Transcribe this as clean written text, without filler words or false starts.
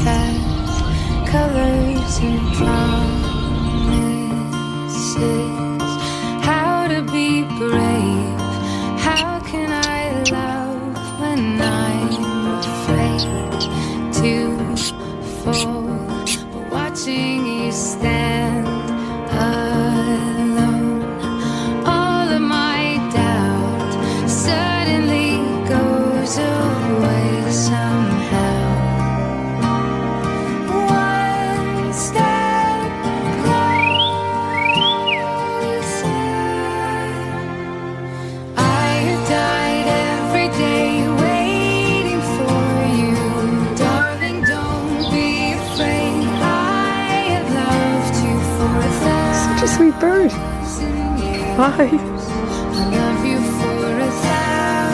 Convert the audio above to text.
fat colors and promises. How to be brave? How can I love when I'm afraid to fall? But watching you stand alone, all of my doubt suddenly goes away somehow. One step closer. I have died every day waiting for you, darling. Don't be afraid. I have loved you for Such a sweet bird. 1,000 years. Bye.